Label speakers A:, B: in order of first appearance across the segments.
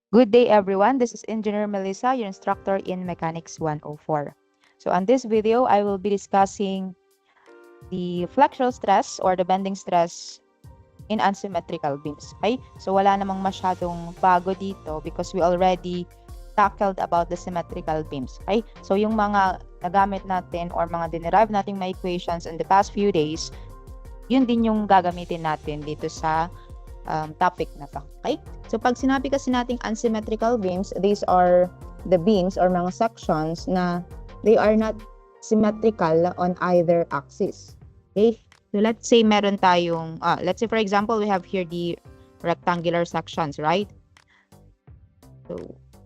A: Good day, everyone. This is Engineer Melissa, your instructor in Mechanics 104. So on this video, I will be discussing the flexural stress or the bending stress in unsymmetrical beams. Okay? So wala namang masyadong bago dito because we already tackled about the symmetrical beams. Okay? So yung mga nagamit natin or mga dinerive nating mga equations in the past few days, yun din yung gagamitin natin dito sa topic na to. Okay? So pag sinabi kasi nating unsymmetrical beams, these are the beams or mga sections na they are not symmetrical on either axis. Okay? So let's say meron tayong, let's say for example, we have here the rectangular sections, right? So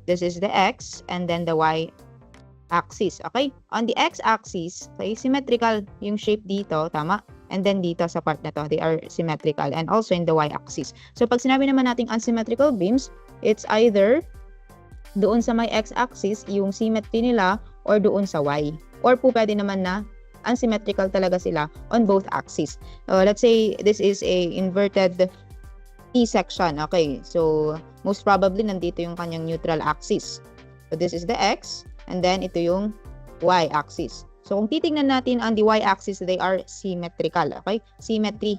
A: this is the x and then the y axis. Okay? On the x-axis, okay, symmetrical yung shape dito, tama? And then dito sa part na to, they are symmetrical and also in the y-axis. So pag sinabi naman nating unsymmetrical beams, it's either doon sa may x-axis, yung symmetry nila, or doon sa y. Or po pwede naman na unsymmetrical talaga sila on both axes. Let's say this is a inverted T-section. Okay, so most probably nandito yung kanyang neutral axis. So this is the x, and then ito yung y-axis. So kung titingnan natin on the y-axis, they are symmetrical. Okay? Symmetry.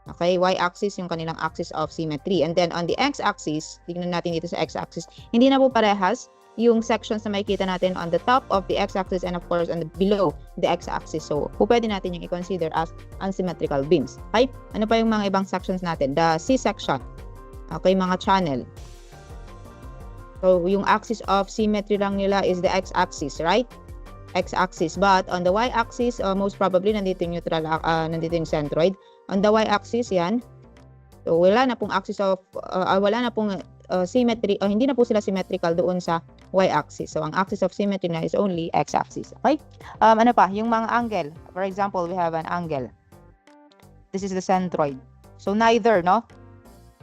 A: Okay? Y-axis yung kanilang axis of symmetry. And then on the x-axis, tingnan natin dito sa x-axis, hindi na po parehas yung sections na makikita natin on the top of the x-axis and of course on the below the x-axis. So pwede natin yung i-consider as unsymmetrical beams. Okay? Ano pa yung mga ibang sections natin? The C-section. Okay? Mga channel. So yung axis of symmetry lang nila is the x-axis, right? X-axis, but on the y-axis, most probably nandito yung neutral, nandito yung centroid. On the y-axis, yan. So wala na pong axis of, wala na pong symmetry, hindi na po sila symmetrical doon sa y-axis. So ang axis of symmetry na is only x-axis. Okay? Ano pa? Yung mga angle. For example, we have an angle. This is the centroid. So neither, no?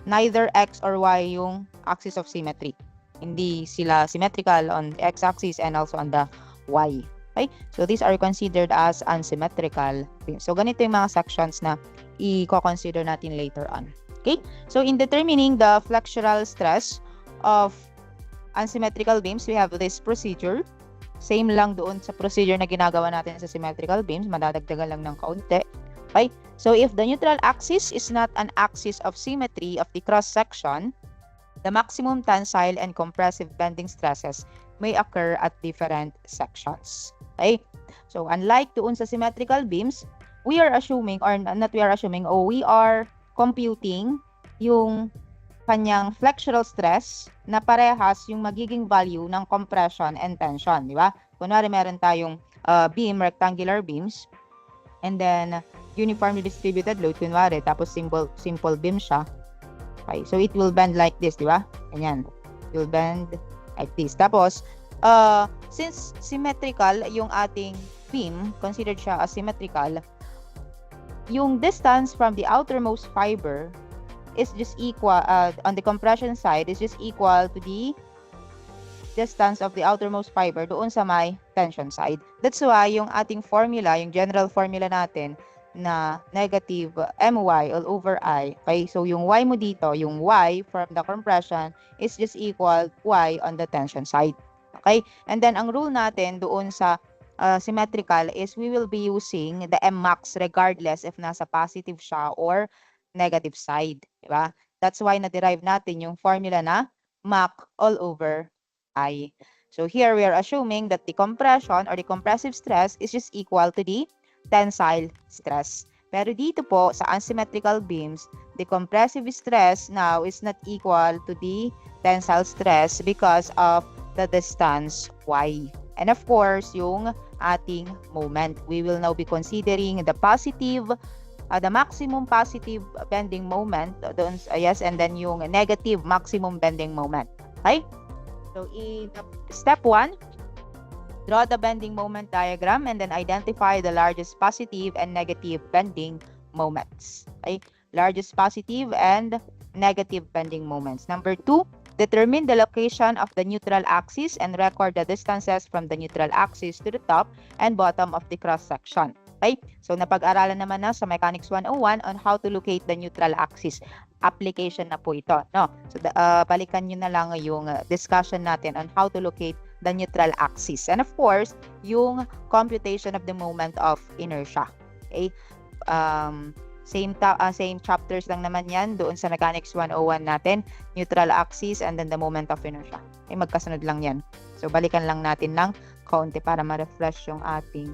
A: Neither x or y yung axis of symmetry. Hindi sila symmetrical on the x-axis and also on the y. Okay? So these are considered as unsymmetrical beams. So ganito yung mga sections na i-consider natin later on. Okay? So in determining the flexural stress of unsymmetrical beams, we have this procedure. Same lang doon sa procedure na ginagawa natin sa symmetrical beams. Madadagdagan lang ng kaunti. Okay? So if the neutral axis is not an axis of symmetry of the cross-section, the maximum tensile and compressive bending stresses may occur at different sections. Okay? So, unlike doon sa symmetrical beams, we are assuming, or not we are assuming, we are computing yung kanyang flexural stress na parehas yung magiging value ng compression and tension, di ba? Kunwari, meron tayong beam, rectangular beams, and then uniformly distributed load, kunwari, tapos simple beam siya. Okay, so it will bend like this, di ba? Ganyan. It will bend like this. Tapos, since symmetrical yung ating beam, considered siya as symmetrical, yung distance from the outermost fiber is just equal, on the compression side, is just equal to the distance of the outermost fiber doon sa may tension side. That's why yung ating formula, yung general formula natin, na negative my all over I. Okay? So, yung y mo dito, yung y from the compression is just equal y on the tension side. Okay? And then, ang rule natin doon sa symmetrical is we will be using the max regardless if nasa positive siya or negative side. Diba? That's why na-derive natin yung formula na max all over I. So, here we are assuming that the compression or the compressive stress is just equal to the tensile stress. Pero dito po, sa unsymmetrical beams, the compressive stress now is not equal to the tensile stress because of the distance y. And of course, yung ating moment. We will now be considering the positive, the maximum positive bending moment, doon, yes, and then yung negative maximum bending moment. Okay? So, in step 1, draw the bending moment diagram and then identify the largest positive and negative bending moments. Okay? Largest positive and negative bending moments. Number 2, determine the location of the neutral axis and record the distances from the neutral axis to the top and bottom of the cross-section. Okay? So, napag-aralan naman na sa Mechanics 101 on how to locate the neutral axis. application na po ito, no? So, balikan nyo na lang yung discussion natin on how to locate the neutral axis. And of course, yung computation of the moment of inertia. Okay? Same chapters lang naman yan doon sa Mechanics 101 natin, neutral axis and then the moment of inertia. Okay, magkasunod lang yan. So, balikan lang natin ng kaunti para ma-refresh yung ating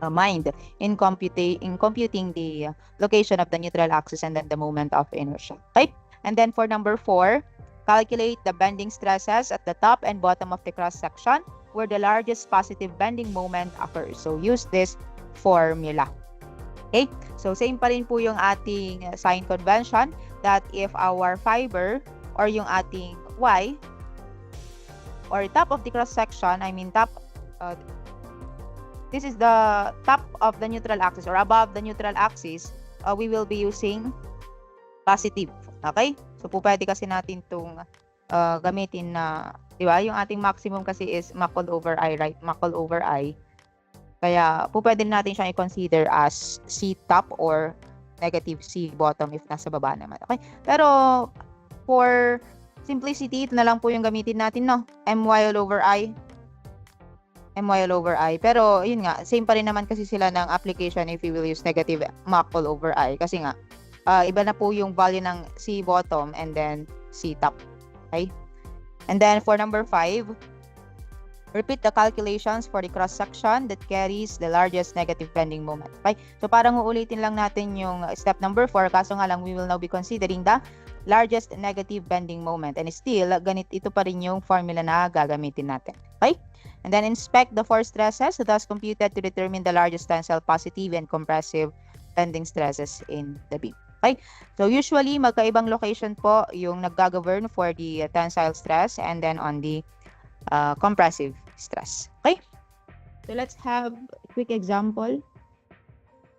A: mind in computing the location of the neutral axis and then the moment of inertia. Okay? And then for number 4, calculate the bending stresses at the top and bottom of the cross section where the largest positive bending moment occurs. So use this formula. Okay? So same pa rin po yung ating sign convention that if our fiber or yung ating Y or top of the cross section, this is the top of the neutral axis or above the neutral axis, we will be using positive. Okay? So, pwede kasi natin itong gamitin na, di ba? Yung ating maximum kasi is MACOL over I, right? MACOL over I. Kaya, pwede natin siyang i-consider as C top or negative C bottom if nasa baba naman. Okay? Pero, for simplicity, ito na lang po yung gamitin natin, no? MY all over I. MY all over I. Pero, yun nga, same pa rin naman kasi sila ng application if you will use negative MAC all over I. Kasi nga, iba na po yung value ng C bottom and then C top. Okay? And then, for number 5, repeat the calculations for the cross-section that carries the largest negative bending moment. Okay? So, parang uulitin lang natin yung step number 4. Kaso nga lang, we will now be considering the largest negative bending moment. And still, ito pa rin yung formula na gagamitin natin. Okay? And then inspect the force stresses thus computed to determine the largest tensile positive and compressive bending stresses in the beam. Okay? So usually, magkaibang location po yung nag-govern for the tensile stress and then on the compressive stress. Okay? So let's have a quick example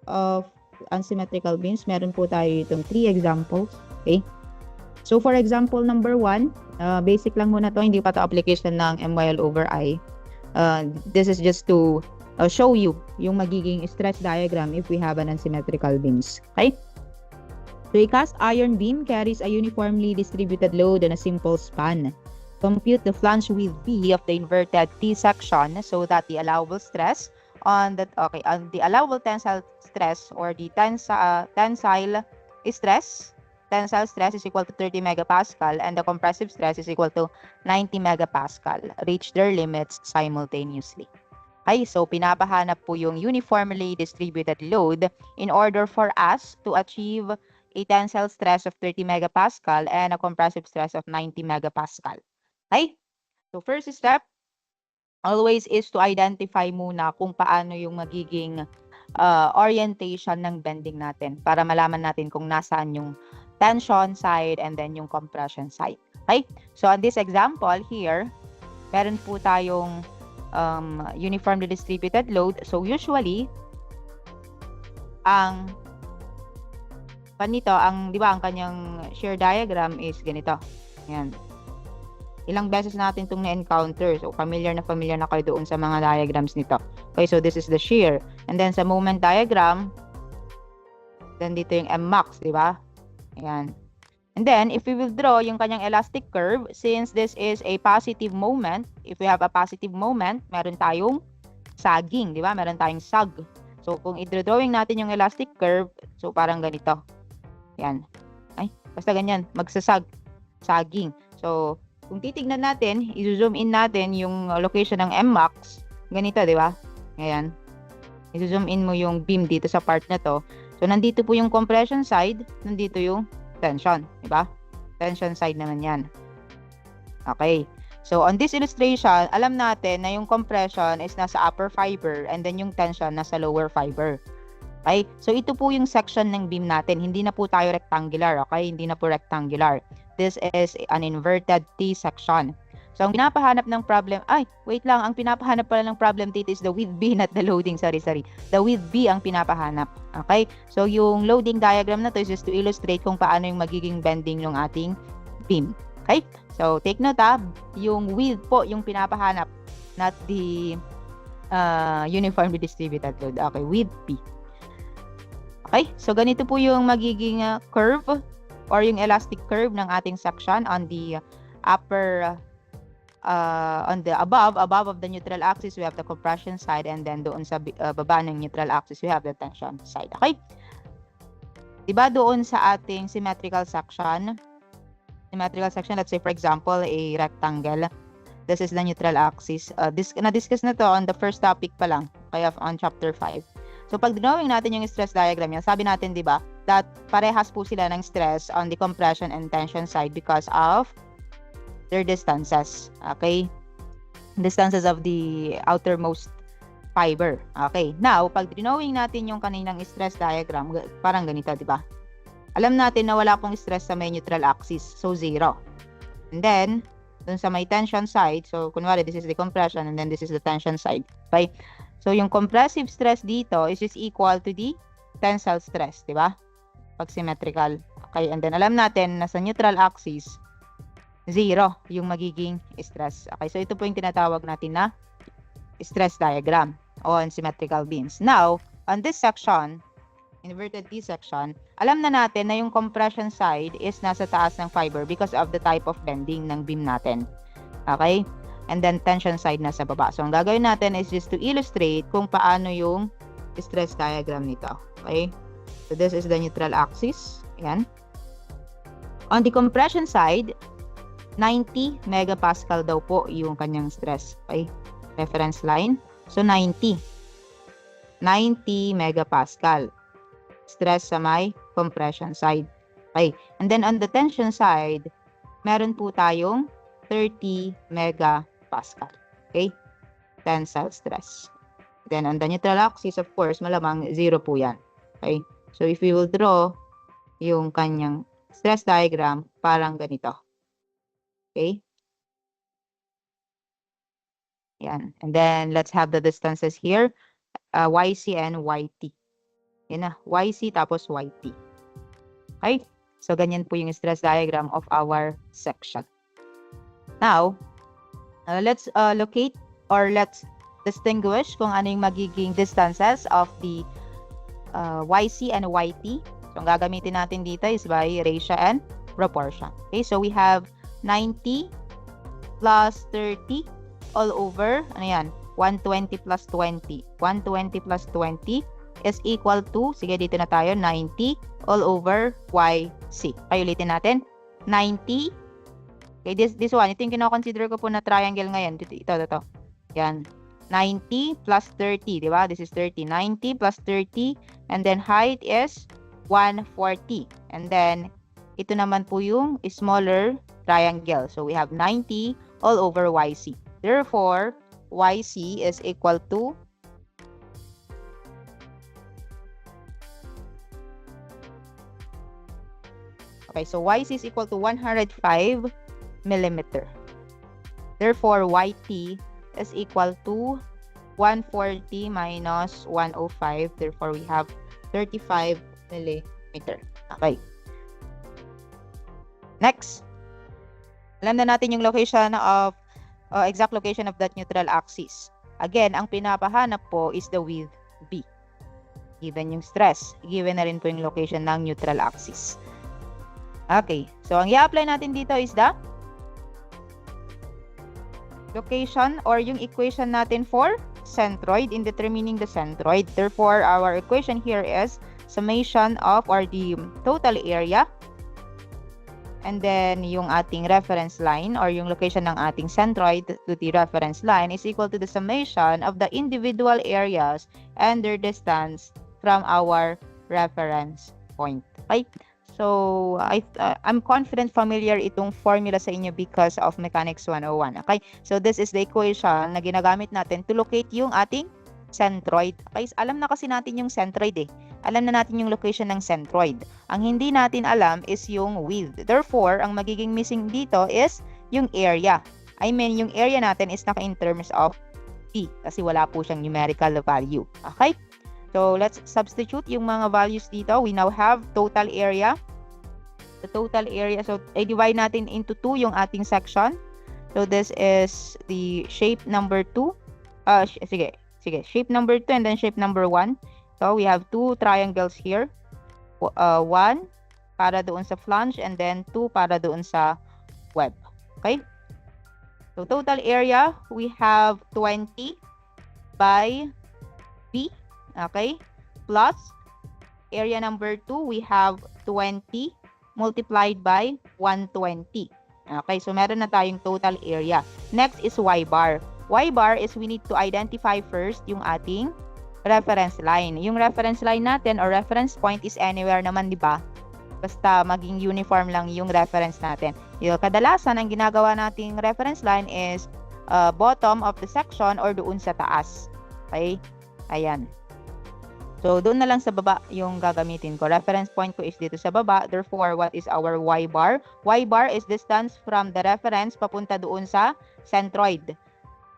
A: of unsymmetrical beams. Meron po tayo itong 3 examples. Okay? So for example number 1, basic lang muna to, hindi pa to application ng MY all over I. This is just to show you yung magiging stress diagram if we have an unsymmetrical beams. Okay? So a cast iron beam carries a uniformly distributed load on a simple span. Compute the flange width B of the inverted T section so that the allowable stress on the allowable tensile stress or the tensile stress is equal to 30 megapascal and the compressive stress is equal to 90 megapascal. Reach their limits simultaneously. Okay, so pinapahanap po yung uniformly distributed load in order for us to achieve a tensile stress of 30 megapascal and a compressive stress of 90 megapascal. Okay? So first step always is to identify muna kung paano yung magiging orientation ng bending natin para malaman natin kung nasaan yung tension side and then yung compression side. Okay? So on this example here, meron po tayong uniformly distributed load. So usually, di ba, ang kanyang shear diagram is ganito. Ayan. Ilang beses natin itong na-encounter. So familiar na kayo doon sa mga diagrams nito. Okay, so this is the shear. And then sa moment diagram, then dito yung M-max, di ba? Ayan. And then, if we will draw yung kanyang elastic curve, since this is a positive moment, if we have a positive moment, meron tayong sagging, di ba? Meron tayong sag. So, kung i-drawing natin yung elastic curve, so parang ganito. Yan. Ay, basta ganyan. Magsasag. Sagging. So, kung titignan natin, i-zoom in natin yung location ng M-max. Ganito, di ba? Ayan. I-zoom in mo yung beam dito sa part na to. So, nandito po yung compression side, nandito yung tension, di ba? Tension side naman yan. Okay. So, on this illustration, alam natin na yung compression is nasa upper fiber and then yung tension nasa lower fiber. Okay? So, ito po yung section ng beam natin. Hindi na po tayo rectangular, okay? Hindi na po rectangular. This is an inverted T section. So, ang pinapahanap ng problem, ang pinapahanap pala ng problem dito is the width B, not the loading. Sorry. The width B ang pinapahanap. Okay? So, yung loading diagram na to is just to illustrate kung paano yung magiging bending ng ating beam. Okay? So, take note yung width po yung pinapahanap, not the uniformly distributed load. Okay, width B. Okay? So, ganito po yung magiging curve or yung elastic curve ng ating section on the upper on the above of the neutral axis, we have the compression side, and then doon sa baba ng neutral axis, we have the tension side. Okay? Diba doon sa ating symmetrical section, let's say for example, a rectangle. This is the neutral axis. Na-discuss na to on the first topic pa lang, kaya on chapter 5. So pag drawing natin yung stress diagram yan, sabi natin, di ba, that parehas po sila ng stress on the compression and tension side because of their distances. Okay? Distances of the outermost fiber. Okay. Now, pag drawing natin yung kaninang stress diagram, parang ganito, di ba? Alam natin na wala pong stress sa may neutral axis. So, 0. And then, dun sa may tension side, so kunwari this is the compression and then this is the tension side. Okay? So yung compressive stress dito is just equal to the tensile stress, di ba? Pag symmetrical. Okay, and then alam natin na sa neutral axis 0 yung magiging stress. Okay, so ito po yung tinatawag natin na stress diagram on symmetrical beams. Now, on this section, inverted T section, alam na natin na yung compression side is nasa taas ng fiber because of the type of bending ng beam natin. Okay? And then tension side nasa baba. So, ang gagawin natin is just to illustrate kung paano yung stress diagram nito. Okay? So, this is the neutral axis. Ayan. On the compression side, 90 megapascal daw po yung kanyang stress. Okay? Reference line. So, 90 megapascal. Stress sa may compression side. Okay. And then on the tension side, meron po tayong 30 megapascal. Okay? Tensile stress. Then on the neutral axis, of course, malamang 0 po yan. Okay? So if we will draw yung kanyang stress diagram, parang ganito. Okay? Yan. And then let's have the distances here. YC and YT. Yan na, YC tapos YT. Okay? So, ganyan po yung stress diagram of our section. Now, let's locate or let's distinguish kung ano yung magiging distances of the YC and YT. So, ang gagamitin natin dito is by ratio and proportion. Okay? So, we have 90 plus 30 all over, ano yan? 120 plus 20. 120 plus 20 is equal to, sige dito na tayo, 90 all over YC. Okay, ulitin natin. 90. Okay, this one, ito yung kinoconsider ko po na triangle ngayon. Ito. Yan. 90 plus 30, di ba? This is 30. 90 plus 30. And then height is 140. And then, ito naman po yung smaller triangle. So, we have 90 all over YC. Therefore, YC is equal to okay, so YC is equal to 105 millimeter. Therefore, YT is equal to 140 minus 105. Therefore, we have 35 millimeter. Okay. Next. Alam na natin yung location of exact location of that neutral axis. Again, ang pinapahanap po is the width B. Given yung stress, given na rin po yung location ng neutral axis. Okay, so ang i-apply natin dito is the location or yung equation natin for centroid in determining the centroid. Therefore, our equation here is summation of or the total area and then yung ating reference line or yung location ng ating centroid to the reference line is equal to the summation of the individual areas and their distance from our reference point. Okay? So, I'm confident familiar itong formula sa inyo because of Mechanics 101. Okay? So, this is the equation na ginagamit natin to locate yung ating centroid. Okay? Alam na kasi natin yung centroid eh. Alam na natin yung location ng centroid. Ang hindi natin alam is yung width. Therefore, ang magiging missing dito is yung area. I mean, yung area natin is naka in terms of P kasi wala po siyang numerical value. Okay? So, let's substitute yung mga values dito. We now have total area. The total area. So, i-divide natin into 2 yung ating section. So, this is the shape number 2. Sige. Shape number 2 and then shape number 1. So, we have 2 triangles here. 1, 5, para doon sa flange and then 2 para doon sa web. Okay? So total area, we have 20 by B. Okay? Plus area number 2, we have 20 multiplied by 120. Okay, so meron na tayong total area. Next is Y bar. Y bar is we need to identify first yung ating reference line. Yung reference line natin or reference point is anywhere naman, di ba? Basta maging uniform lang yung reference natin. Yung kadalasan, ang ginagawa nating reference line is bottom of the section or doon sa taas. Okay? Ayan. So, doon na lang sa baba yung gagamitin ko. Reference point ko is dito sa baba. Therefore, what is our Y bar? Y bar is distance from the reference papunta doon sa centroid.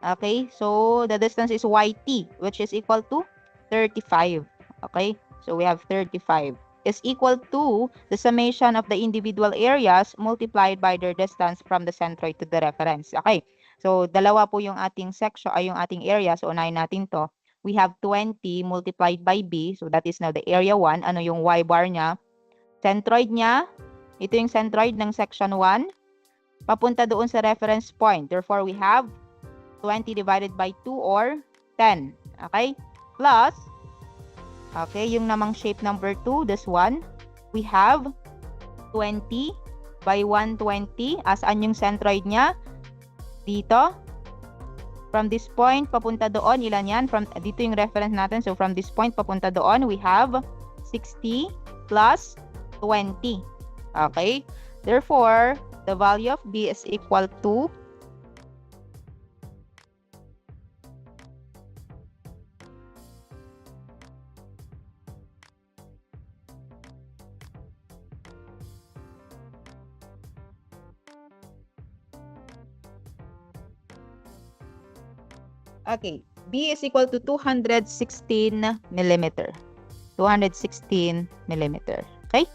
A: Okay? So, the distance is YT, which is equal to 35. Okay? So, we have 35 is equal to the summation of the individual areas multiplied by their distance from the centroid to the reference. Okay? So, dalawa po yung ating section, ay yung ating area. So, unahin natin to. We have 20 multiplied by B. So, that is now the area 1. Ano yung Y bar niya? Centroid niya. Ito yung centroid ng section 1. Papunta doon sa reference point. Therefore, we have 20 divided by 2 or 10. Okay? Plus, okay, yung namang shape number 2, this one, we have 20 by 120. Asaan yung centroid niya? Dito. From this point, papunta doon, ilan yan? Dito yung reference natin. So, from this point, papunta doon, we have 60 plus 20. Okay? Therefore, the value of B is equal to okay, B is equal to 216 millimeter. 216 millimeter. Okay?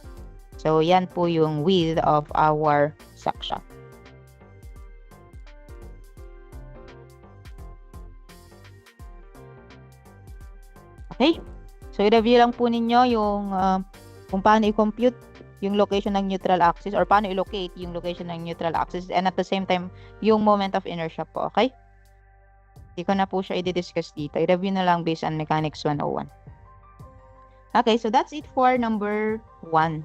A: So, yan po yung width of our section. Okay? So, i-review lang po ninyo yung kung paano i-compute yung location ng neutral axis or paano i-locate yung location ng neutral axis and at the same time, yung moment of inertia po. Okay? Hindi ko na po siya i-discuss dito. I-review na lang based on Mechanics 101. Okay, so that's it for number 1.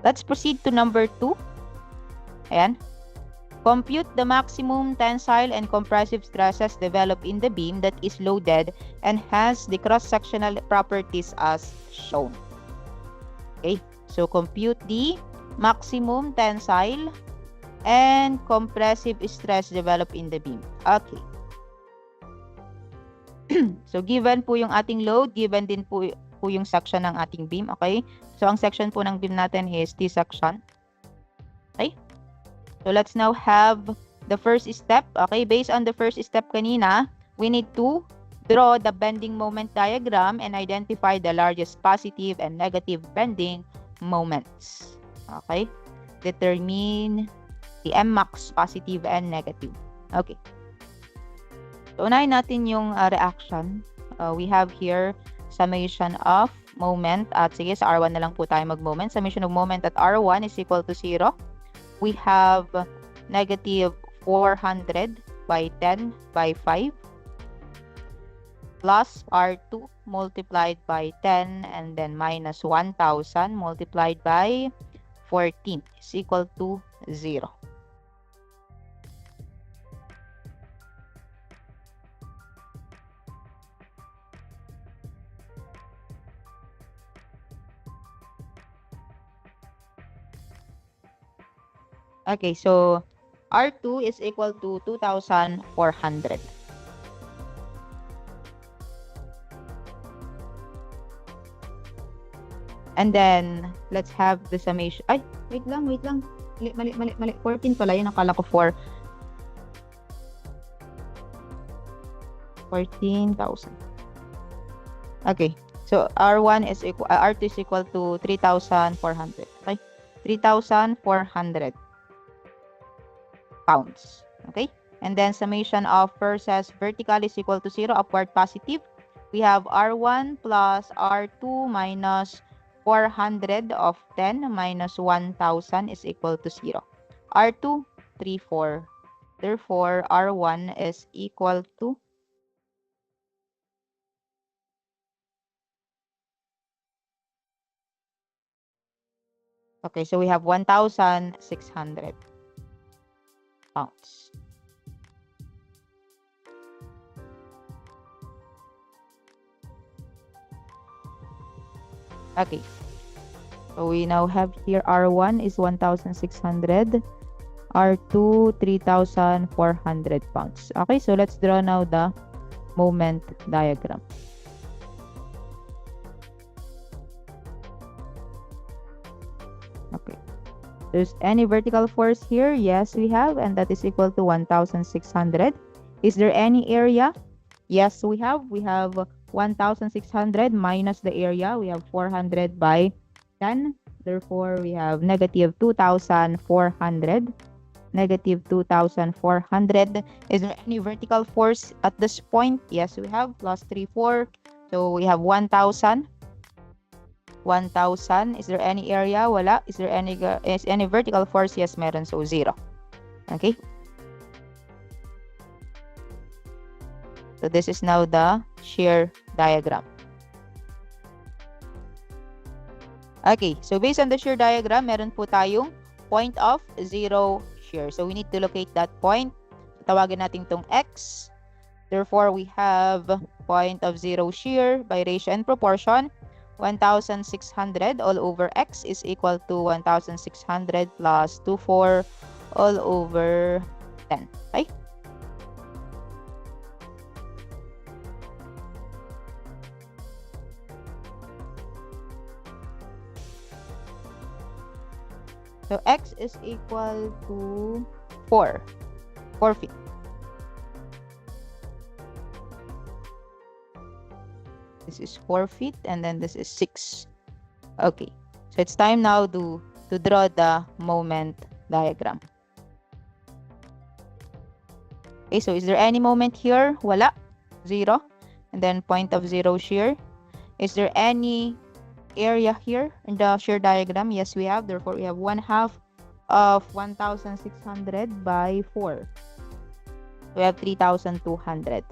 A: Let's proceed to number 2. Ayan. Compute the maximum tensile and compressive stresses developed in the beam that is loaded and has the cross-sectional properties as shown. Okay, so compute the maximum tensile and compressive stress developed in the beam. Okay. So, given po yung ating load, given din po yung section ng ating beam, okay? So, ang section po ng beam natin is T-section. Okay? So, let's now have the first step. Okay? Based on the first step kanina, we need to draw the bending moment diagram and identify the largest positive and negative bending moments. Okay? Determine the Mmax positive and negative. Okay. So, unahin natin yung reaction. We have here summation of moment. At sige, sa R1 na lang po tayo mag-moment. Summation of moment at R1 is equal to 0. We have negative 400 by 10 by 5 plus R2 multiplied by 10 and then minus 1,000 multiplied by 14 is equal to 0. Okay, so R2 is equal to 2,400. And then, let's have the summation. Ay, wait lang. Mali. 14 pala yun. Nakala ko 4. 14,000. Okay, so R1 is equal, R2 is equal to 3,400. Okay, 3,400. Pounds. Okay? And then summation of forces vertical is equal to 0, upward positive. We have R1 plus R2 minus 400 of 10 minus 1,000 is equal to 0. R2, 3, 4. Therefore, R1 is equal to okay, so we have 1,600 pounds. Okay, so we now have here R1 is 1,600, R2 3,400 pounds. Okay, so let's draw now the moment diagram. Okay, there's any vertical force here? Yes, we have, and that is equal to 1,600. Is there any area? Yes, we have. We have 1,600 minus the area. We have 400 by 10. Therefore, we have negative 2,400. Negative 2,400. Is there any vertical force at this point? Yes, we have. Plus 3, 4. So, we have 1,000. 1,000. Is there any area? Wala. Is there any vertical force? Yes, meron. So, 0. Okay. So, this is now the shear diagram. Okay. So, based on the shear diagram, meron po tayong point of 0 shear. So, we need to locate that point. Tawagin natin itong X. Therefore, we have point of 0 shear by ratio and proportion. 1,600 all over X is equal to 1,600 plus 24 all over 10. Okay? So, X is equal to 4 feet. This is 4 feet and then this is 6. Okay. So, it's time now to draw the moment diagram. Okay. So, is there any moment here? Wala. 0. And then point of 0 shear. Is there any area here in the shear diagram? Yes, we have. Therefore, we have 1/2 of 1,600 by 4. We have 3,200.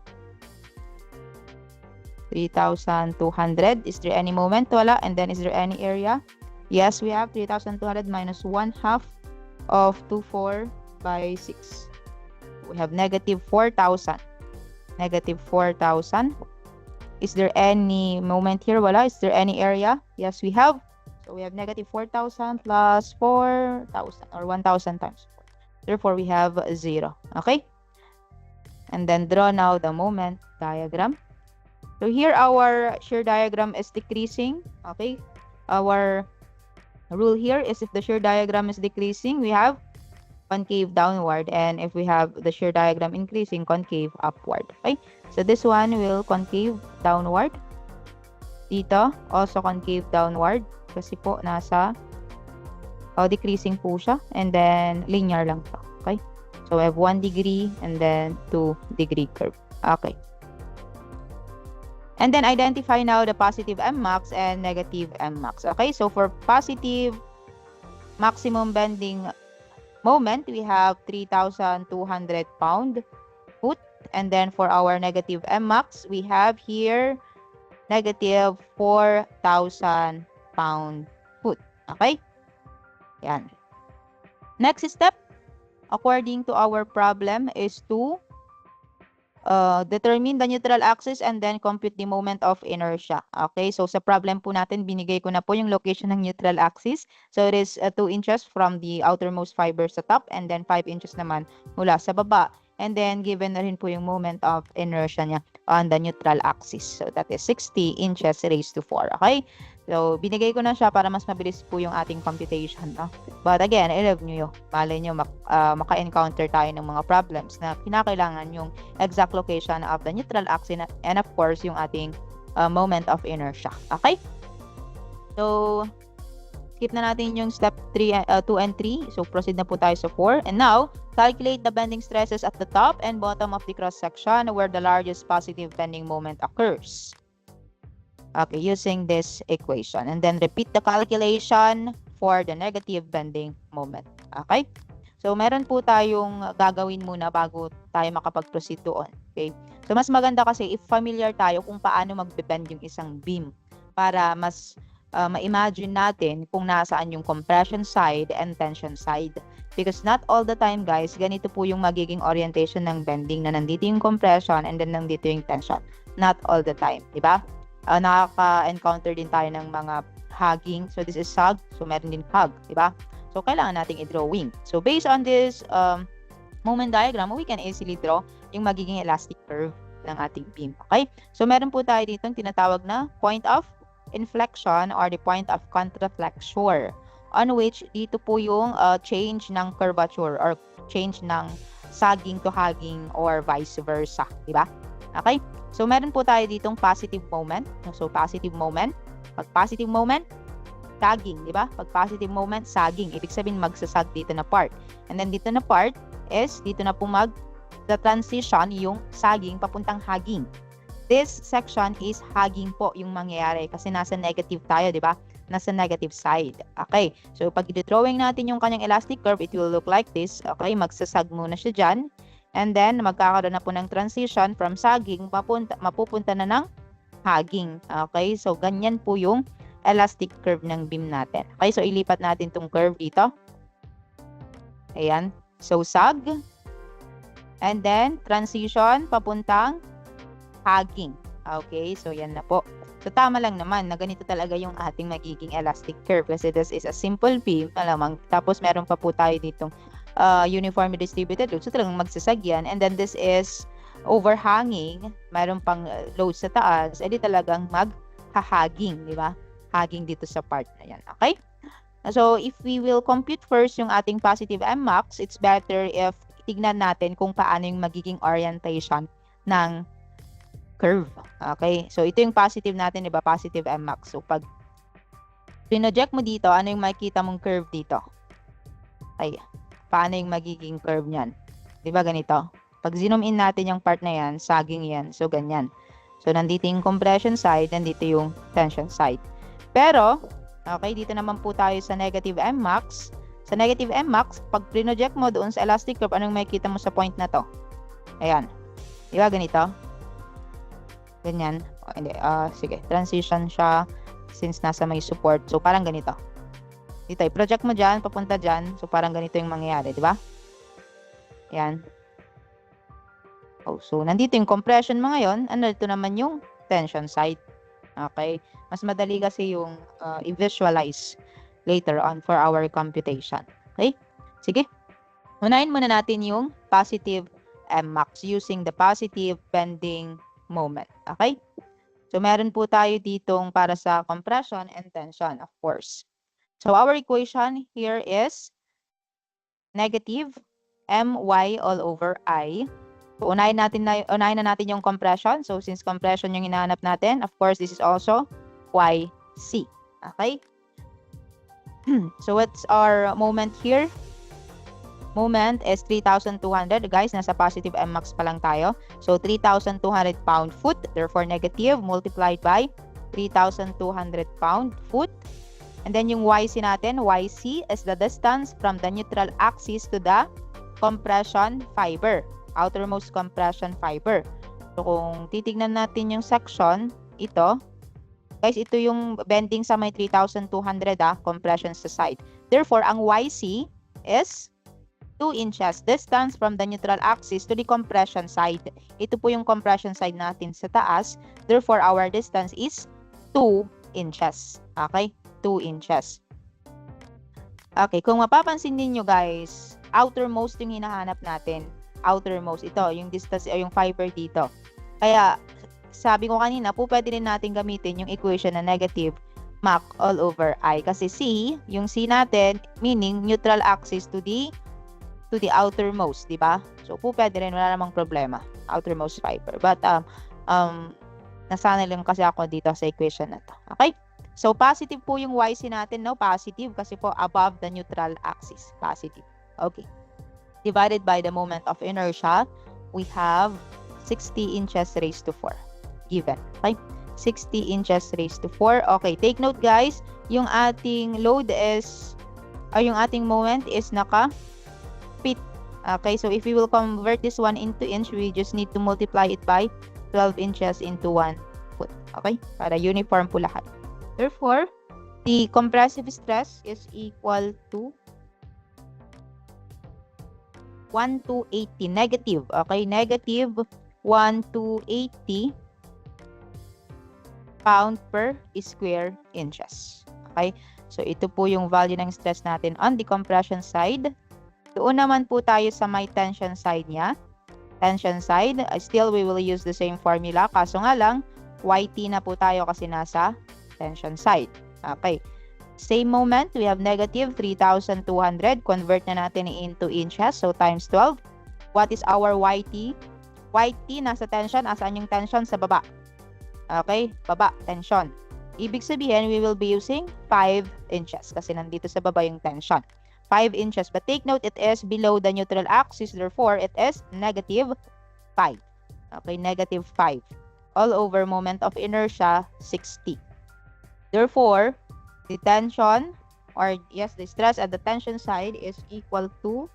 A: 3,200. Is there any moment? Wala. And then, is there any area? Yes, we have 3,200 minus 1/2 of 24 by 6. We have negative 4,000. Negative 4,000. Is there any moment here? Wala. Is there any area? Yes, we have. So, we have negative 4,000 plus 4,000 or 1,000 times 4. Therefore, we have 0. Okay? And then, draw now the moment diagram. So, here our shear diagram is decreasing. Okay? Our rule here is if the shear diagram is decreasing, we have concave downward. And if we have the shear diagram increasing, concave upward. Okay? So, this one will concave downward. Dito, also concave downward. Kasi po, nasa decreasing po siya. And then, linear lang siya. Okay? So, we have 1 degree and then 2 degree curve. Okay. And then, identify now the positive Mmax and negative Mmax. Okay? So, for positive maximum bending moment, we have 3,200 pound foot. And then, for our negative Mmax, we have here negative 4,000 pound foot. Okay? Yan. Next step, according to our problem, is to determine the neutral axis and then compute the moment of inertia. Okay? So, sa problem po natin, binigay ko na po yung location ng neutral axis. So, it is 2 inches from the outermost fiber sa top and then 5 inches naman mula sa baba. And then, given na rin po yung moment of inertia niya on the neutral axis. So, that is 60 inches raised to 4. Okay? So, binigay ko na siya para mas mabilis po yung ating computation. No? But again, i-love nyo yun. Malay nyo, maka-encounter tayo ng mga problems na kinakailangan yung exact location of the neutral axis and of course, yung ating moment of inertia. Okay? So, skip na natin yung step 2 and 3. So, proceed na po tayo sa 4. And now, calculate the bending stresses at the top and bottom of the cross-section where the largest positive bending moment occurs. Okay, using this equation. And then repeat the calculation for the negative bending moment. Okay? So, meron po tayong gagawin muna bago tayo makapag-proceed doon. Okay? So, mas maganda kasi if familiar tayo kung paano mag-bend yung isang beam para mas ma-imagine natin kung nasaan yung compression side and tension side. Because not all the time, guys, ganito po yung magiging orientation ng bending na nandito yung compression and then nandito yung tension. Not all the time, di ba? Nakaka-encounter din tayo ng mga hugging. So, this is sag. So, meron din hug, di ba? So, kailangan nating i-drawing. So, based on this moment diagram, we can easily draw yung magiging elastic curve ng ating beam. Okay? So, meron po tayo dito tinatawag na point of inflection or the point of contraflexure on which dito po yung change ng curvature or change ng sagging to hugging or vice versa. Di ba? Okay? So, meron po tayo ditong positive moment. So, positive moment. Pag positive moment, sagging, di ba? Pag positive moment, sagging. Ibig sabihin, magsasag dito na part. And then, dito na part is, dito na po the transition, yung sagging, papuntang hugging. This section is hugging po yung mangyayari kasi nasa negative tayo, di ba? Nasa negative side. Okay. So, pag i-drawing natin yung kanyang elastic curve, it will look like this. Okay. Magsasag muna siya dyan. And then, magkakaroon na po ng transition from sagging, mapupunta na ng hugging. Okay? So, ganyan po yung elastic curve ng beam natin. Okay? So, ilipat natin tong curve dito. Ayan. So, sag. And then, transition, papuntang hugging. Okay? So, yan na po. So, tama lang naman na ganito talaga yung ating magiging elastic curve kasi this is a simple beam. Alamang, tapos, meron pa po tayo ditong uniformly distributed load. So, talagang magsasag yan. And then, this is overhanging. Mayroon pang load sa taas. Eh, di talagang mag-hugging. Di ba? Hugging dito sa part na yan. Okay? So, if we will compute first yung ating positive Mmax, it's better if tignan natin kung paano yung magiging orientation ng curve. Okay? So, ito yung positive natin. Di ba? Positive Mmax. So, pag pinoject mo dito, ano yung makikita mong curve dito? Ay, paano yung magiging curve niyan? Di ba ganito? Pag zoom in natin yung part na yan, sagging yan. So, ganyan. So, nandito yung compression side, nandito yung tension side. Pero, okay, dito naman po tayo sa negative Mmax. Sa negative Mmax, pag project mo doon sa elastic curve, anong makikita mo sa point na to? Ayan. Di ba ganito? Ganyan. O, hindi. Sige. Transition siya since nasa may support. So, parang ganito. Dito, i-project mo dyan, papunta dyan. So, parang ganito yung mangyayari, di ba? Yan. Oh, so, nandito yung compression mo ngayon. Dito naman yung tension side. Okay? Mas madali kasi yung i-visualize later on for our computation. Okay? Sige. Unahin muna natin yung positive Mmax using the positive bending moment. Okay? So, meron po tayo ditong para sa compression and tension, of course. So, our equation here is negative my all over I. So, unahin na natin yung compression. So, since compression yung hinahanap natin, of course, this is also yc. Okay? So, what's our moment here? Moment is 3,200. Guys, nasa positive Mmax pa lang tayo. So, 3,200 pound-foot. Therefore, negative multiplied by 3,200 pound-foot. And then yung YC natin, YC is the distance from the neutral axis to the compression fiber, outermost compression fiber. So kung titignan natin yung section, ito, guys, ito yung bending sa may 3,200 compression sa side. Therefore, ang YC is 2 inches distance from the neutral axis to the compression side. Ito po yung compression side natin sa taas. Therefore, our distance is 2 inches. Okay? 2 inches. Okay, kung mapapansin niyo guys, outermost yung hinahanap natin. Outermost, ito, yung distance o yung fiber dito. Kaya, sabi ko kanina, po pwede rin natin gamitin yung equation na negative Mach all over I. Kasi C, yung C natin, meaning neutral axis to the outermost, di ba? So, po pwede rin, wala namang problema. Outermost fiber. But, nasanay lang kasi ako dito sa equation na to. Okay? So, positive po yung YC natin, no? Positive kasi po above the neutral axis. Positive. Okay. Divided by the moment of inertia, we have 60 inches raised to 4. Given. Okay? 60 inches raised to 4. Okay, take note guys, yung ating load is, yung ating moment is naka-feet. Okay, so if we will convert this one into inch, we just need to multiply it by 12 inches into 1 foot. Okay, para uniform po lahat. Therefore, the compressive stress is equal to 1 to 80, negative. Okay, negative 1 to 80 pound per square inches. Okay, so ito po yung value ng stress natin on the compression side. Doon naman po tayo sa may tension side niya. Tension side, still we will use the same formula. Kaso nga lang, YT na po tayo kasi nasa tension side. Okay. Same moment, we have negative 3,200. Convert na natin into inches. So, times 12. What is our YT? YT, nasa tension. Asaan yung tension? Sa baba. Okay? Baba, tension. Ibig sabihin, we will be using 5 inches. Kasi nandito sa baba yung tension. 5 inches. But take note, it is below the neutral axis. Therefore, it is negative 5. Okay? Negative 5. All over moment of inertia, 60. Therefore, the tension, or yes, the stress at the tension side is equal to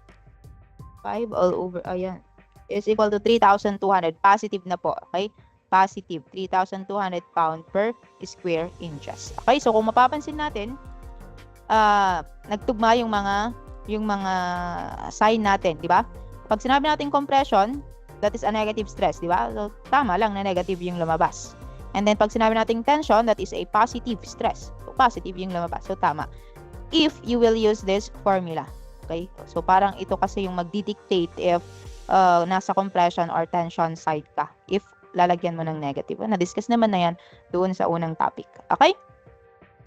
A: 5 all over, ayan, is equal to 3,200. Positive na po, okay? Positive, 3,200 pound per square inches. Okay, so kung mapapansin natin, nagtugma yung mga sign natin, di ba? Pag sinabi natin compression, that is a negative stress, di ba? So, tama lang na negative yung lumabas. And then, pag sinabi natin tension, that is a positive stress. So, positive yung lumabas. So, tama. If you will use this formula. Okay? So, parang ito kasi yung magdidictate if nasa compression or tension side ka. If lalagyan mo ng negative. Na-discuss naman na yan doon sa unang topic. Okay?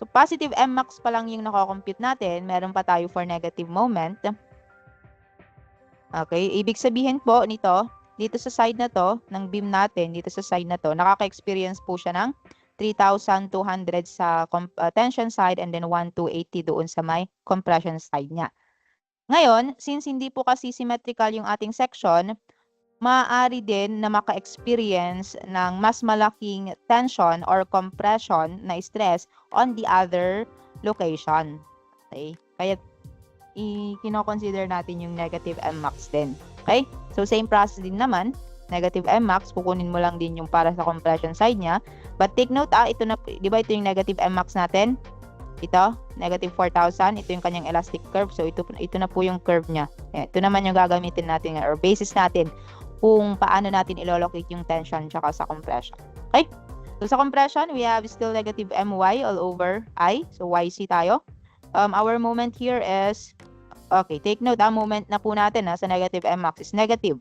A: So, positive Mmax pa lang yung nakakompute natin. Meron pa tayo for negative moment. Okay? Ibig sabihin po nito, dito sa side na to, ng beam natin, dito sa side na to, nakaka-experience po siya ng 3,200 sa tension side and then 1,280 doon sa may compression side niya. Ngayon, since hindi po kasi symmetrical yung ating section, maaari din na maka-experience ng mas malaking tension or compression na stress on the other location. Okay? Kaya i-consider natin yung negative Mmax din. Okay? So, same process din naman. Negative Mmax, kukunin mo lang din yung para sa compression side niya. But take note, ito na, di ba ito yung negative Mmax natin? Ito, negative 4,000. Ito yung kanyang elastic curve. So, ito na po yung curve niya. Ito naman yung gagamitin natin or basis natin kung paano natin ilolocate yung tension tsaka sa compression. Okay? So, sa compression, we have still negative My all over I. So, YC tayo. Our moment here is, okay, take note, ang moment na po natin sa negative Mmax is negative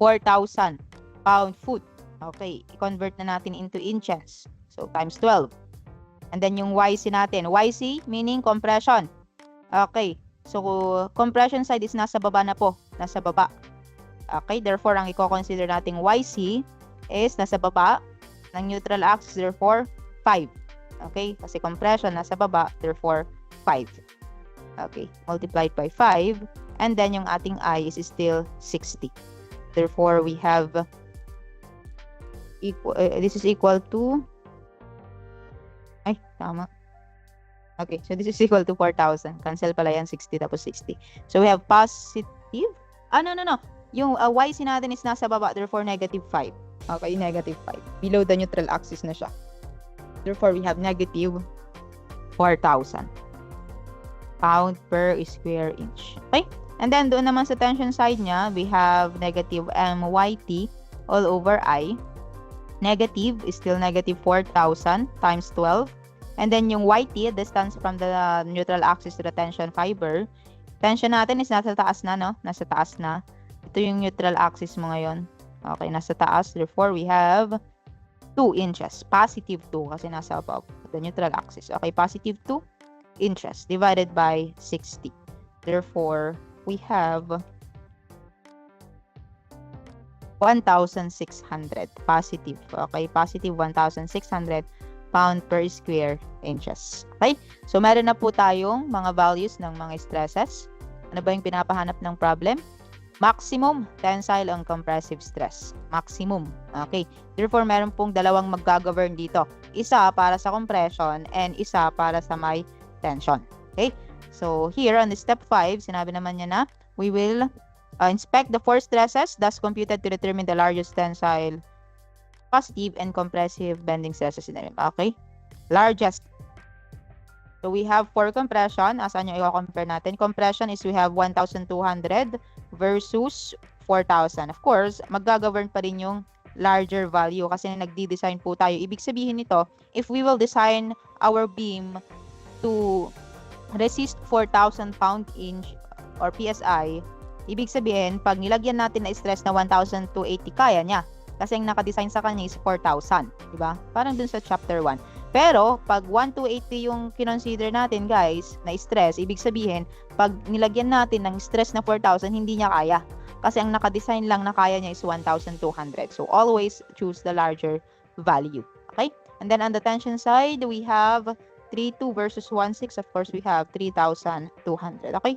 A: 4,000 pound-foot. Okay, i-convert na natin into inches. So, times 12. And then yung YC natin. YC, meaning compression. Okay, so compression side is nasa baba na po. Nasa baba. Okay, therefore, ang i-consider nating YC is nasa baba ng neutral axis, therefore, 5. Okay, kasi compression nasa baba, therefore, 5. Okay, multiplied by 5. And then, yung ating I is still 60. Therefore, we have this is equal to, ay, tama. Okay, so this is equal to 4,000. Cancel pala yan, 60 tapos 60. So, we have positive, no. Yung YC natin is nasa baba, therefore, negative 5. Okay, negative 5. Below the neutral axis na siya. Therefore, we have negative 4,000 pound per square inch. Okay? And then, doon naman sa tension side niya, we have negative MYT all over I. Negative is still negative 4,000 times 12. And then, yung YT, distance from the neutral axis to the tension fiber. Tension natin is nasa taas na, no? Nasa taas na. Ito yung neutral axis mo ngayon. Okay, nasa taas. Therefore, we have 2 inches. Positive 2 kasi nasa above the neutral axis. Okay, positive 2 inches divided by 60. Therefore, we have 1,600 positive. Okay, positive 1,600 pound per square inches. Okay, so meron na po tayong mga values ng mga stresses. Ano ba yung pinapahanap ng problem? maximum tensile and compressive stress. Maximum. Okay. Therefore, meron pong dalawang mag-govern dito. Isa para sa compression and isa para sa may tension. Okay. So, here on the step 5, sinabi naman niya na we will inspect the four stresses thus computed to determine the largest tensile, positive, and compressive bending stresses in the rim. Okay. Largest. So, we have for compression. Asan yung i-compare natin? Compression is we have 1,200 versus 4,000. Of course, mag-govern pa rin yung larger value kasi nagdi-design po tayo. Ibig sabihin nito, if we will design our beam to resist 4,000 pound-inch or PSI, ibig sabihin, pag nilagyan natin na stress na 1,280, kaya niya. Kasi ang nakadesign sa kanya is 4,000. Diba? Parang dun sa chapter 1. Pero, pag 1,280 yung kinonsider natin, guys, na stress, ibig sabihin, pag nilagyan natin ng stress na 4,000, hindi niya kaya. Kasi ang nakadesign lang na kaya niya is 1,200. So, always choose the larger value. Okay? And then, on the tension side, we have 3,2 versus 1,6. Of course, we have 3,200. Okay?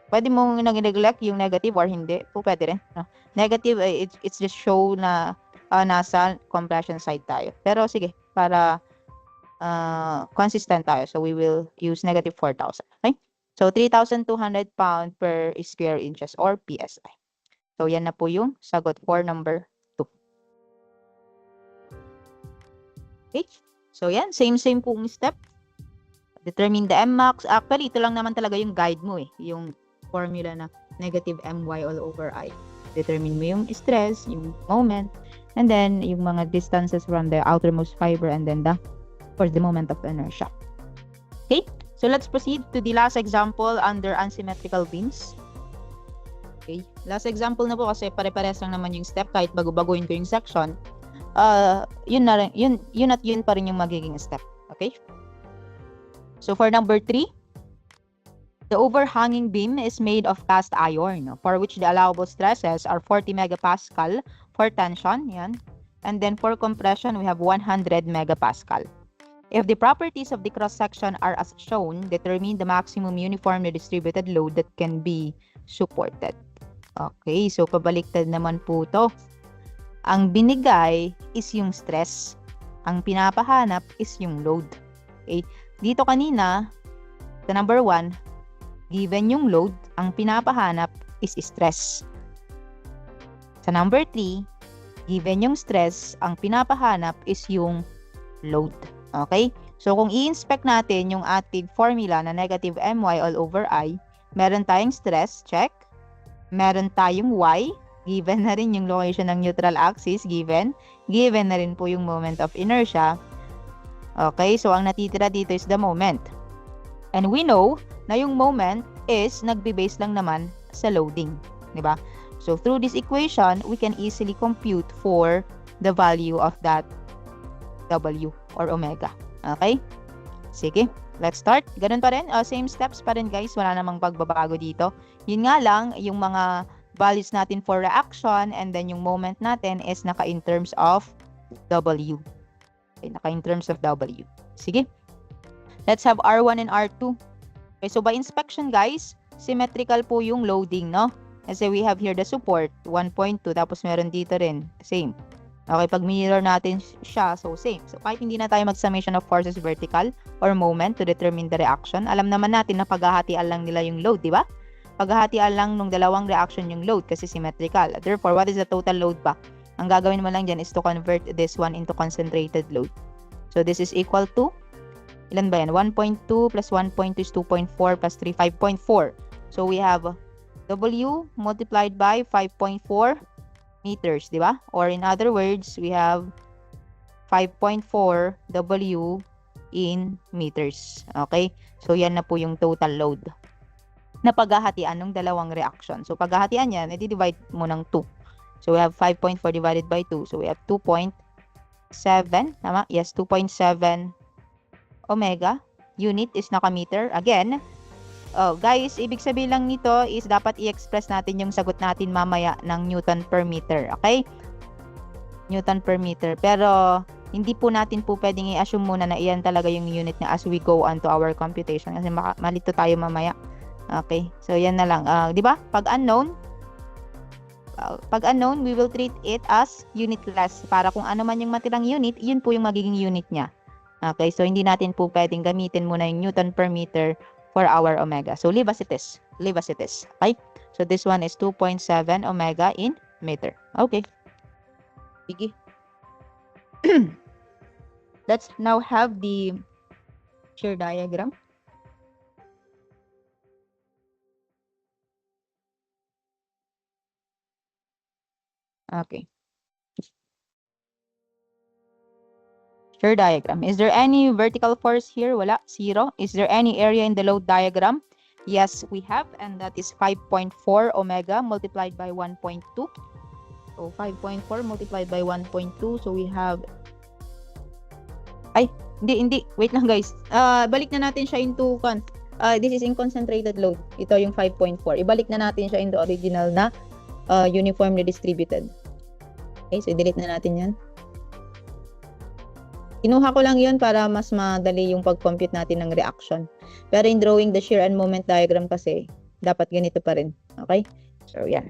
A: Pwede mong nag-neglect yung negative or hindi. Po, pwede rin. No? Negative, it's just show na nasa compression side tayo. Pero, sige, para consistent tayo. So, we will use negative 4,000. Okay? So, 3,200 pound per square inches or PSI. So, yan na po yung sagot for number 2. Okay? So, yan. Same pong step. Determine the Mmax. Actually, ito lang naman talaga yung guide mo eh. Yung formula na negative My all over I. Determine mo yung stress, yung moment, and then yung mga distances from the outermost fiber and then the moment of inertia. Okay, so let's proceed to the last example under unsymmetrical beams. Okay, last example na po kasi pare-pares lang naman yung step kahit bago-baguhin ko yung section. Yun at yun pa rin yung magiging step. Okay? So for number 3, the overhanging beam is made of cast iron, for which the allowable stresses are 40 megapascal for tension, yan. And then for compression, we have 100 megapascal. If the properties of the cross-section are as shown, determine the maximum uniformly distributed load that can be supported. Okay, so pabaliktad naman po to. Ang binigay is yung stress. Ang pinapahanap is yung load. Okay, dito kanina, sa number 1, given yung load, ang pinapahanap is stress. Sa number 3, given yung stress, ang pinapahanap is yung load. Okay? So, kung i-inspect natin yung ating formula na negative My all over I, meron tayong stress, check. Meron tayong Y, given na rin yung location ng neutral axis, given. Given na rin po yung moment of inertia. Okay? So, ang natitira dito is the moment. And we know na yung moment is nagbe-base lang naman sa loading. Diba? So, through this equation, we can easily compute for the value of that W or omega. Okay? Sige, let's start. Ganun pa rin. Same steps pa rin guys. Wala namang pagbabago dito. Yun nga lang, yung mga values natin for reaction and then yung moment natin is naka in terms of W. Okay, naka in terms of W. Sige. Let's have R1 and R2. Okay, so by inspection guys, symmetrical po yung loading, no? Kasi we have here the support, 1.2, tapos meron dito rin, same. Okay, pag mirror natin siya, so same. So, kahit hindi na tayo mag-summation of forces vertical or moment to determine the reaction, alam naman natin na paghahatian lang nila yung load, di ba? Paghahatian lang nung dalawang reaction yung load kasi symmetrical. Therefore, what is the total load ba? Ang gagawin mo lang dyan is to convert this one into concentrated load. So, this is equal to, ilan ba yan? 1.2 plus 1.2 is 2.4 plus 3, 5.4. So, we have W multiplied by 5.4 meters, di ba? Or in other words, we have 5.4 W in meters. Okay? So, yan na po yung total load na paghahatian ng dalawang reaction. So, paghahatian yan, i-divide mo ng 2. So, we have 5.4 divided by 2. So, we have 2.7. Tama? Yes, 2.7 omega. Unit is naka-meter. Again, guys, ibig sabihin lang nito is dapat i-express natin yung sagot natin mamaya ng Newton per meter. Okay? Newton per meter. Pero, hindi po natin po pwedeng i-assume muna na iyan talaga yung unit na as we go on to our computation. Kasi malito tayo mamaya. Okay? So, yan na lang. Di ba? Pag unknown, Pag unknown, we will treat it as unitless. Para kung ano man yung matirang unit, yun po yung magiging unit niya. Okay, so hindi natin po pwedeng gamitin muna yung Newton per meter for our omega. So leave as it is. Leave as it is. Okay? So this one is 2.7 omega in meter. Okay. Sige. Let's now have the shear diagram. Okay. Shear diagram. Is there any vertical force here? Wala. 0. Is there any area in the load diagram? Yes, we have. And that is 5.4 omega multiplied by 1.2. So 5.4 multiplied by 1.2. So we have... Ay, hindi. Wait lang guys. Balik na natin siya into... this is in concentrated load. Ito yung 5.4. Ibalik na natin siya into original na uniformly distributed. Okay, so delete na natin yan. Kinuha ko lang yun para mas madali yung pag-compute natin ng reaction. Pero in drawing the shear and moment diagram kasi, dapat ganito pa rin. Okay? So, yeah.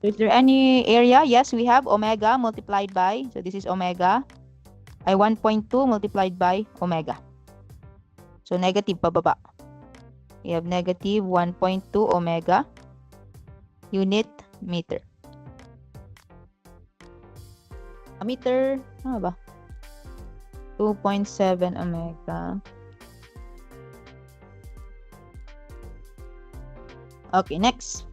A: So, is there any area? Yes, we have omega multiplied by, so this is omega, ay 1.2 multiplied by omega. So, negative pababa. We have negative 1.2 omega unit meter. A meter, ano ba? 2.7 omega. Okay, next.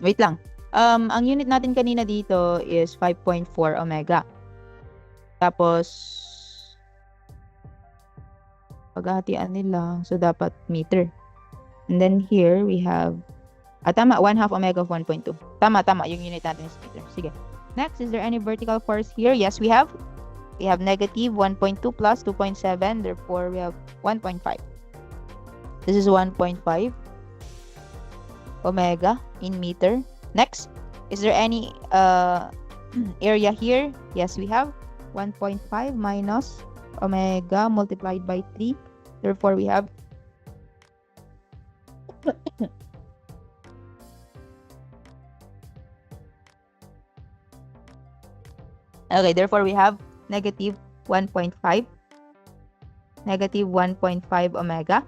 A: Wait lang. Ang unit natin kanina dito is 5.4 omega. Tapos, paghahatian nila. So, dapat meter. And then here, we have, tama, 1/2 omega of 1.2. Tama, yung unit natin is meter. Sige. Next, is there any vertical force here? Yes, we have. We have negative 1.2 plus 2.7. Therefore, we have 1.5. This is 1.5 omega in meter. Next, is there any area here? Yes, we have 1.5 minus omega multiplied by 3. Therefore, we have okay, therefore we have negative 1.5. Negative 1.5 omega.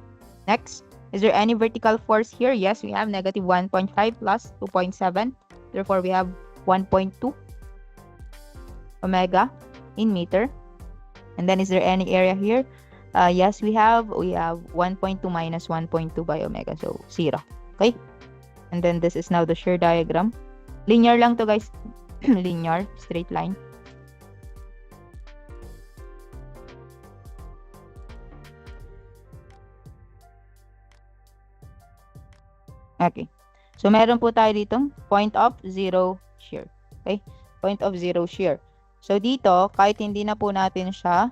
A: Next, is there any vertical force here? Yes, we have negative 1.5 plus 2.7. Therefore, we have 1.2 omega in meter. And then, is there any area here? Yes, we have 1.2 minus 1.2 by omega. So, 0. Okay? And then, this is now the shear diagram. Linear lang to, guys. Linear, straight line. Okay. So, meron po tayo ditong point of zero shear. Okay? Point of zero shear. So, dito, kahit hindi na po natin siya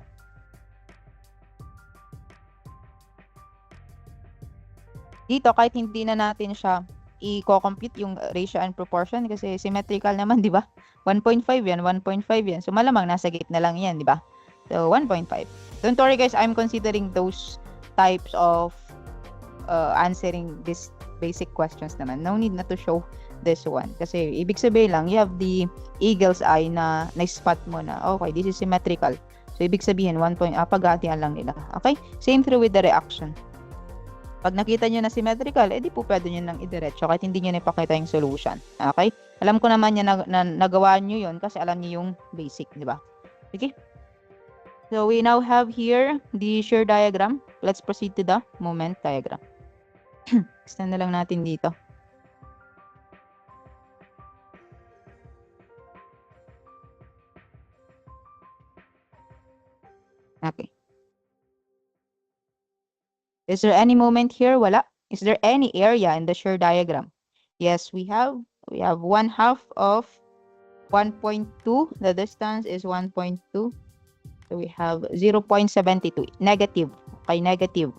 A: i-compute yung ratio and proportion kasi symmetrical naman, di ba? 1.5 yan, 1.5 yan. So, malamang nasa gitna lang yan, di ba? So, 1.5. Don't worry guys, I'm considering those types of answering this basic questions naman. No need na to show this one. Kasi, ibig sabihin lang, you have the eagle's eye na na-spot mo na, okay, this is symmetrical. So, ibig sabihin, paghatian lang nila. Okay? Same through with the reaction. Pag nakita nyo na symmetrical, di po pwede nyo nang idiretso kahit hindi nyo na ipakita yung solution. Okay? Alam ko naman yan na nagawa nyo yun kasi alam nyo yung basic, di ba? Okay? So, we now have here the shear diagram. Let's proceed to the moment diagram. Extend na lang natin dito. Okay. Is there any moment here? Wala. Is there any area in the shear diagram? Yes, we have. We have 1/2 of 1.2. The distance is 1.2. So we have 0.72. Negative. Okay, negative.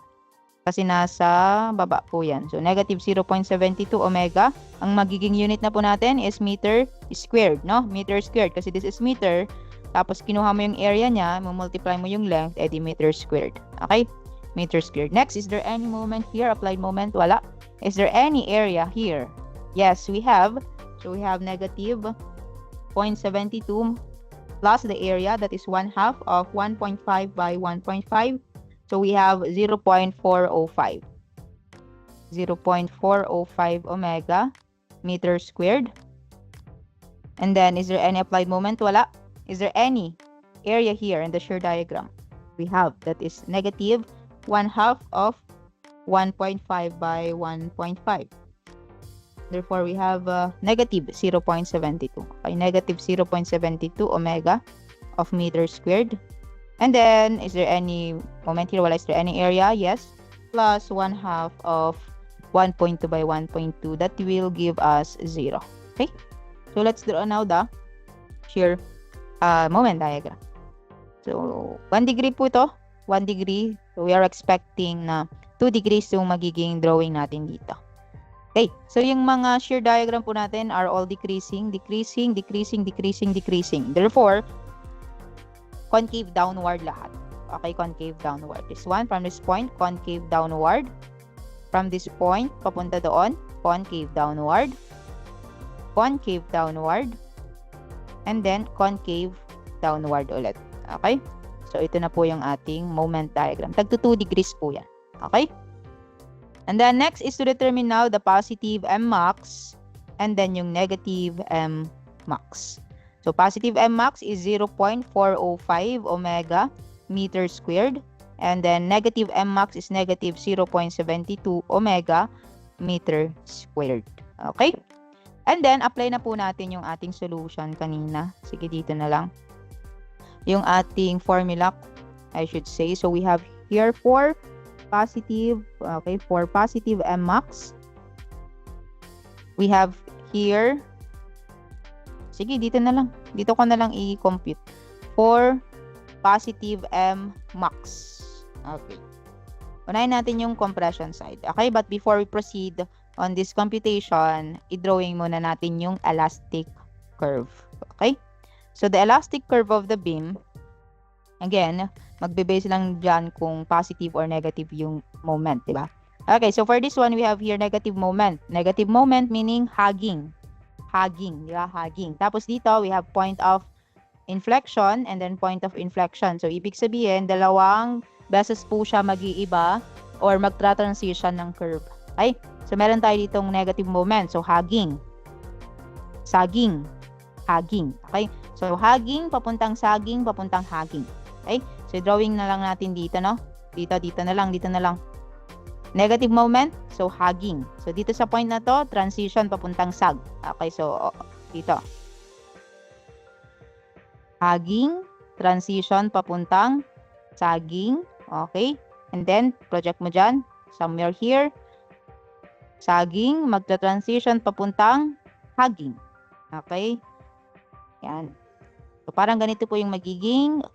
A: Kasi nasa baba po yan. So negative 0.72 omega. Ang magiging unit na po natin is meter squared, no? Meter squared. Kasi this is meter. Tapos kinuha mo yung area niya, multiply mo yung length, edi meter squared. Okay? meters squared. Next, is there any moment here? Applied moment? Wala. Is there any area here? Yes, we have. So we have negative 0.72 plus the area, that is 1/2 of 1.5 by 1.5. So we have 0.405. 0.405 omega meters squared. And then, is there any applied moment? Wala. Is there any area here in the shear diagram? We have, that is negative 1/2 of 1.5 by 1.5. Therefore, we have negative 0.72. Okay, negative 0.72 omega of meters squared. And then, is there any moment here? Wala. Is there any area? Yes. Plus 1/2 of 1.2 by 1.2. That will give us 0. Okay? So, let's draw now the shear moment diagram. So, 1 degree po ito. 1 degree. So, we are expecting na 2 degrees yung magiging drawing natin dito. Okay. So, yung mga shear diagram po natin are all decreasing, decreasing, decreasing, decreasing, decreasing. Therefore, concave downward lahat. Okay, concave downward. This one, from this point, concave downward. From this point, papunta doon, concave downward. Concave downward. And then, concave downward ulit. Okay? So, ito na po yung ating moment diagram. Tagto 2 degrees po yan. Okay? And then, next is to determine now the positive M max and then yung negative M max. So, positive M max is 0.405 omega meter squared. And then, negative M max is negative 0.72 omega meter squared. Okay? And then, apply na po natin yung ating solution kanina. Sige, dito na lang. Yung ating formula, I should say. So, we have here for positive, okay, for positive M max. We have here, sige, dito na lang. Dito ko na lang i-compute. For positive M max. Okay. Unahin natin yung compression side. Okay, but before we proceed on this computation, i-drawing muna natin yung elastic curve. Okay? So, the elastic curve of the beam, again, magbe-base lang dyan kung positive or negative yung moment, di ba? Okay, so for this one, we have here negative moment. Negative moment meaning hugging. Hugging, di ba? Hugging. Tapos dito, we have point of inflection and then point of inflection. So, ibig sabihin, dalawang beses po siya mag-iiba or magtra-transition ng curve. Okay? So, meron tayo ditong negative moment. So, hugging. Sagging. Hugging. Okay? So, hugging, papuntang sagging, papuntang hugging. Okay? So, drawing na lang natin dito, no? Dito na lang, dito na lang. Negative moment, so hugging. So, dito sa point na to, transition papuntang sag. Okay, so, dito. Hugging, transition papuntang sagging. Okay? And then, project mo dyan, somewhere here. Sagging, magta-transition papuntang hugging. Okay? Yan. So, parang ganito po yung magiging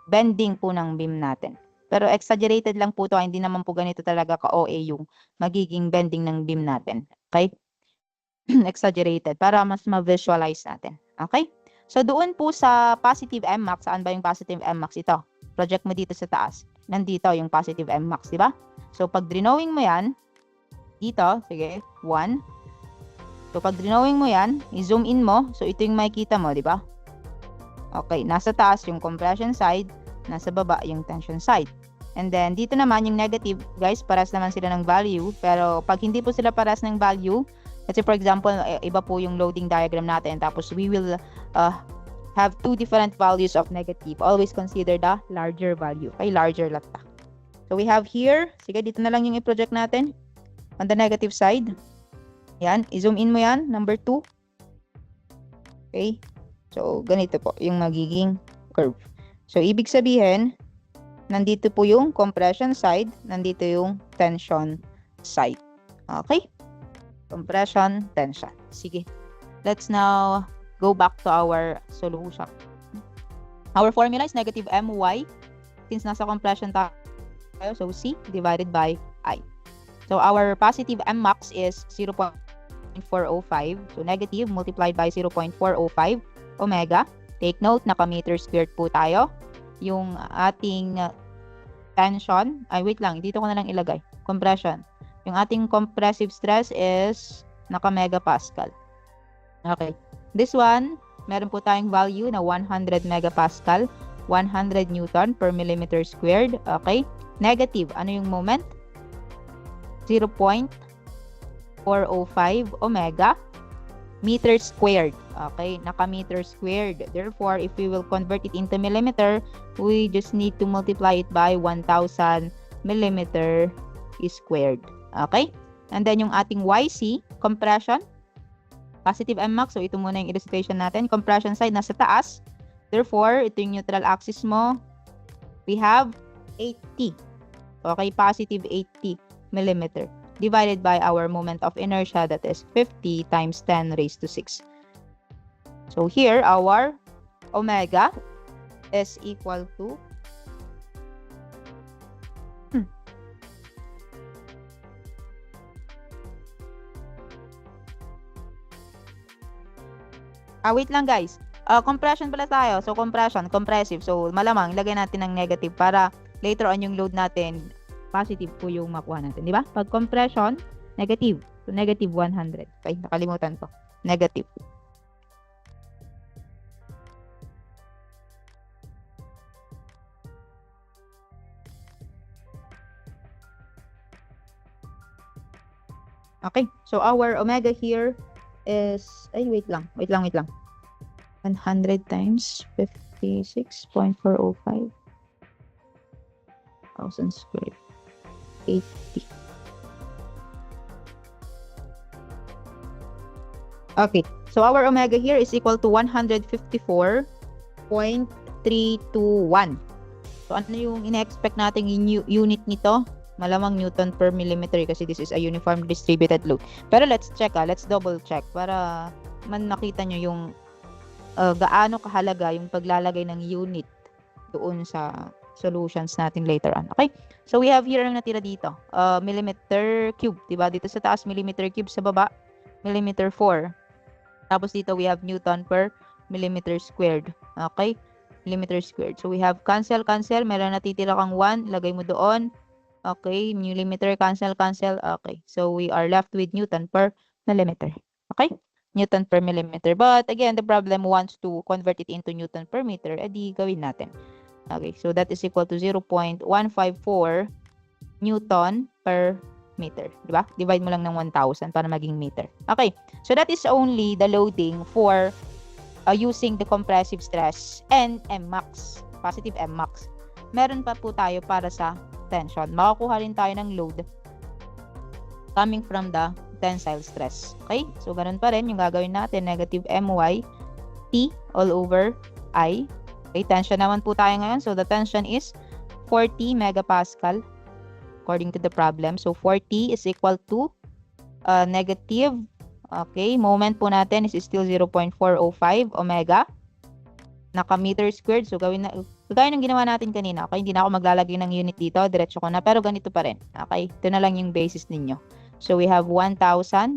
A: bending po ng beam natin. Pero exaggerated lang po to, hindi naman po ganito talaga ka-OA yung magiging bending ng beam natin. Okay? Exaggerated para mas ma-visualize natin. Okay? So doon po sa positive M max, saan ba yung positive M max ito? Project mo dito sa taas. Nandito yung positive M max, di ba? So pag drawing mo yan, dito, sige, 1. So pag drawing mo yan, i-zoom in mo, so ito yung makikita mo, di ba? Okay, nasa taas yung compression side, nasa baba yung tension side. And then, dito naman yung negative, guys, paras naman sila ng value. Pero, pag hindi po sila paras ng value, kasi for example, iba po yung loading diagram natin, tapos we will have two different values of negative. Always consider the larger value. Okay, larger lata. So, we have here, sige, dito na lang yung i-project natin. On the negative side. Yan, i-zoom in mo yan, number 2. Okay, so, ganito po yung magiging curve. So, ibig sabihin, nandito po yung compression side, nandito yung tension side. Okay? Compression, tension. Sige. Let's now go back to our solution. Our formula is negative my. Since nasa compression tayo, so C divided by I. So, our positive M max is 0.405. So, negative multiplied by 0.405 omega. Take note, naka-meter squared po tayo. Yung ating tension, ay wait lang, dito ko na lang ilagay. Compression. Yung ating compressive stress is naka megapascal. Okay. This one, meron po tayong value na 100 megapascal, 100 Newton per millimeter squared. Okay. Negative. Ano yung moment? 0.405 omega meter squared. Okay, naka-meter squared. Therefore, if we will convert it into millimeter, we just need to multiply it by 1,000 millimeter squared. Okay? And then yung ating YC, compression, positive Mmax. So, ito muna yung illustration natin. Compression side, nasa taas. Therefore, ito yung neutral axis mo. We have 80. Okay, positive 80 millimeter. Divided by our moment of inertia, that is 50 times 10 raised to 6. So here, our omega is equal to wait lang guys. Compression pala tayo. So compression, compressive. So malamang ilagay natin ng negative para later on yung load natin positive po yung makuha natin, di ba? Pag compression, negative. So, negative 100. Okay, nakalimutan ko. Negative. Okay, so our omega here is, ay, wait lang. 100 times 56.405 thousand squared. 80. Okay, so our omega here is equal to 154.321. So ano yung ina-expect natin yung unit nito? Malamang Newton per millimeter kasi this is a uniform distributed load. Pero let's check, let's double check para man nakita nyo yung gaano kahalaga yung paglalagay ng unit doon sa solutions natin later on. Okay? So we have here ang natira dito. Millimeter cube, diba? Dito sa taas, millimeter cube, sa baba, millimeter 4. Tapos dito we have Newton per millimeter squared. Okay? Millimeter squared. So we have cancel. Meron natitira kang 1. Lagay mo doon. Okay? Millimeter, cancel. Okay. So we are left with Newton per millimeter. Okay? Newton per millimeter. But again, the problem wants to convert it into Newton per meter. Di gawin natin. Okay, so that is equal to 0.154 Newton per meter. Diba? Divide mo lang ng 1,000 para maging meter. Okay, so that is only the loading for using the compressive stress and Mmax, positive Mmax. Meron pa po tayo para sa tension. Makakuha rin tayo ng load coming from the tensile stress. Okay, so ganun pa rin yung gagawin natin. Negative My T all over I. Okay, tension naman po tayo ngayon. So, the tension is 40 megapascal according to the problem. So, 40 is equal to negative. Okay, moment po natin is still 0.405 omega. Naka-meter squared. So, gawin ng ginawa natin kanina. Okay, hindi na ako maglalagay ng unit dito. Diretso ko na. Pero ganito pa rin. Okay, ito na lang yung basis ninyo. So, we have 1,000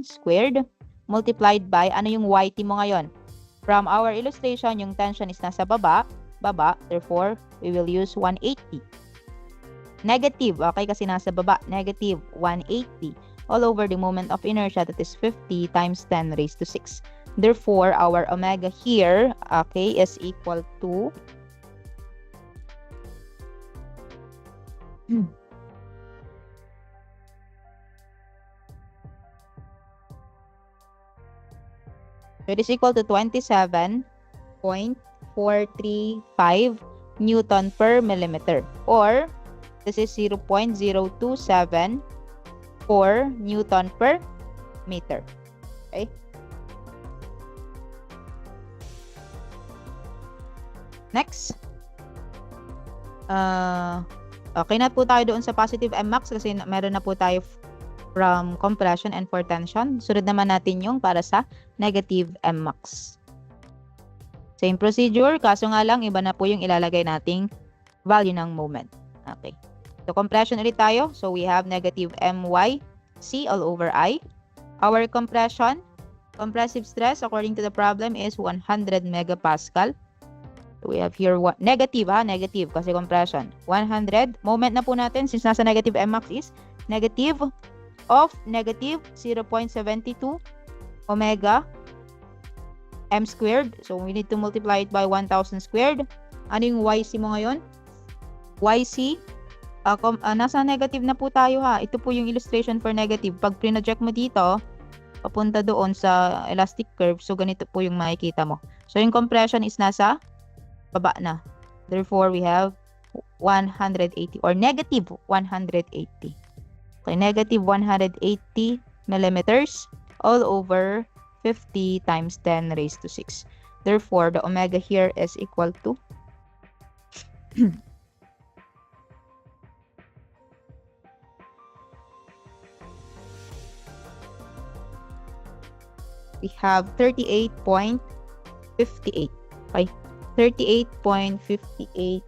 A: squared multiplied by, ano yung YT mo ngayon? From our illustration, yung tension is nasa baba, therefore, we will use 180. Negative, okay, kasi nasa baba, negative 180 all over the moment of inertia, that is 50 times 10 raised to 6. Therefore, our omega here, okay, is equal to so it is equal to 27.435 Newton per millimeter, or this is 0.0274 Newton per meter. Okay? Next. Okay na po tayo doon sa positive Mmax kasi meron na po tayo from compression and for tension. Sunod naman natin yung para sa negative Mmax. Same procedure, kaso nga lang iba na po yung ilalagay nating value ng moment. Okay. So compression ulit tayo. So we have negative MyC all over I. Our compression, compressive stress according to the problem is 100 megapascal. So we have here negative negative kasi compression. 100. Moment na po natin since nasa negative Mmax is negative of negative 0.72 omega M squared. So we need to multiply it by 1,000 squared. Ano yung YC mo ngayon? YC, nasa negative na po tayo ha. Ito po yung illustration for negative. Pag pinoject mo dito, papunta doon sa elastic curve. So ganito po yung makikita mo. So yung compression is nasa baba na. Therefore, we have 180 or negative 180. Okay, negative 180 millimeters all over 50 times 10 raised to 6. Therefore, the omega here is equal to we have 38.58. Okay, 38.58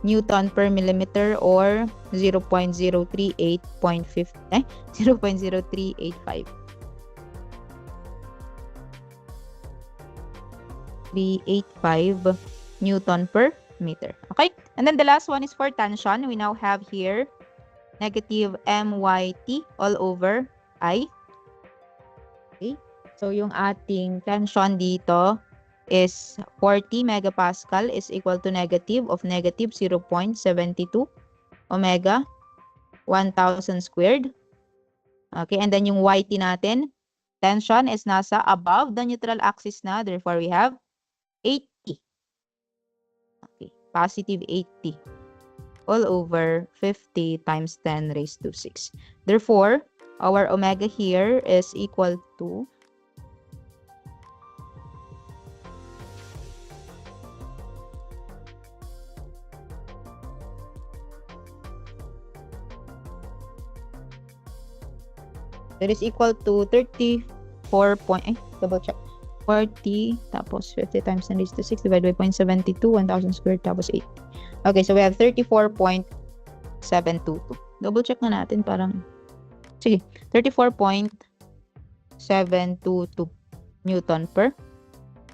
A: Newton per millimeter or 0.038.85 Newton per meter. Okay, and then the last one is for tension. We now have here negative MYT all over I. Okay, so yung ating tension dito is 40 megapascal is equal to negative of negative 0.72 omega 1,000 squared. Okay, and then yung YT natin, tension is nasa above the neutral axis na. Therefore, we have 80. Okay, positive 80 all over 50 times 10 raised to 6. Therefore, our omega here is equal to that is equal to 34 double check. 40 tapos 50 times 10 raised to 6 divided by 0.72, 1,000 squared tapos 80. Okay, so we have 34.722. Double check na natin parang sige, 34.722 Newton per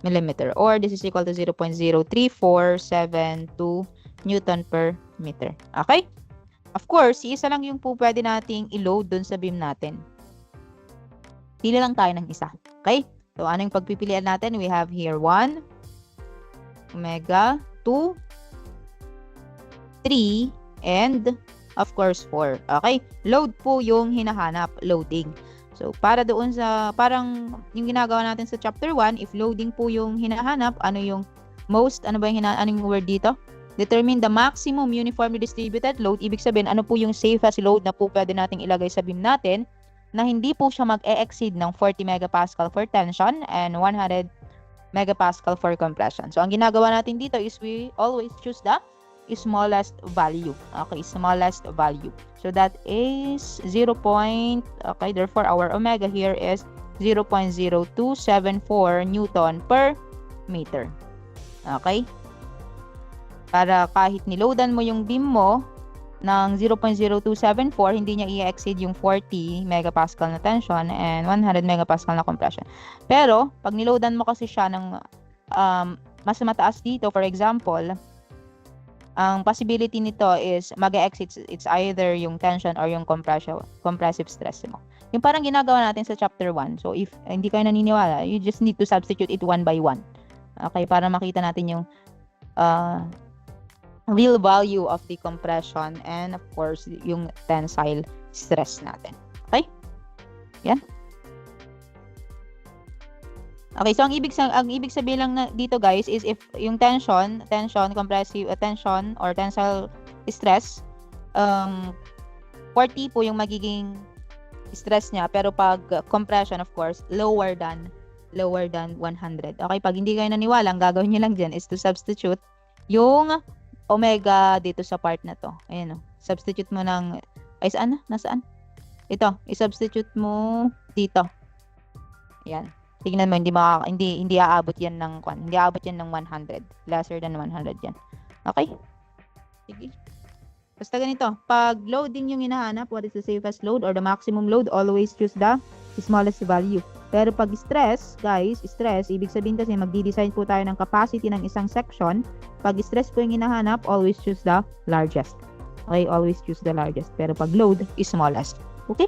A: millimeter or this is equal to 0.03472 Newton per meter. Okay? Of course, isa lang yung po pwede nating i-load dun sa beam natin. Pili lang tayo ng isa. Okay? So, ano yung pagpipilian natin? We have here 1, omega, 2, 3, and of course 4. Okay? Load po yung hinahanap. Loading. So, para doon sa, parang yung ginagawa natin sa chapter 1, if loading po yung hinahanap, ano yung most, ano ba yung anong word dito? Determine the maximum uniformly distributed load. Ibig sabihin, ano po yung safest load na po pwede nating ilagay sa beam natin na hindi po siya mag-e-exceed ng 40 megapascal for tension and 100 megapascal for compression. So, ang ginagawa natin dito is we always choose the smallest value. Okay, smallest value. So, that is 0. Okay, therefore, our omega here is 0.0274 Newton per meter. Okay? Para kahit niloadan mo yung beam mo ng 0.0274, hindi niya i-exceed yung 40 megapascal na tension and 100 megapascal na compression. Pero, pag niloadan mo kasi siya ng mas mataas dito, for example, ang possibility nito is mag-exceed, it's either yung tension or yung compressive stress mo. Yung parang ginagawa natin sa chapter 1. So, if hindi kayo naniniwala, you just need to substitute it one by one. Okay, para makita natin yung real value of the compression and of course yung tensile stress natin. Okay? Yan. Okay, so ang ibig sabihin lang na dito guys is if yung tension, compressive tension or tensile stress 40 po yung magiging stress niya, pero pag compression of course lower than 100. Okay, pag hindi kayo naniwala, ang gagawin niyo lang diyan is to substitute yung omega dito sa part na to. Ayan o. Substitute mo ng saan na? Nasaan? Ito, i-substitute mo dito. Ayan. Tingnan mo, hindi aabot yan ng 100. Lesser than 100 yan. Okay? Sige. Basta ganito, pag loading yung hinahanap, what is the safest load or the maximum load, always choose the smallest value. Pero pag stress, guys, stress, ibig sabihin kasi magdi-design po tayo ng capacity ng isang section. Pag stress po yung hinahanap, always choose the largest. Okay, always choose the largest. Pero pag load, is smallest. Okay?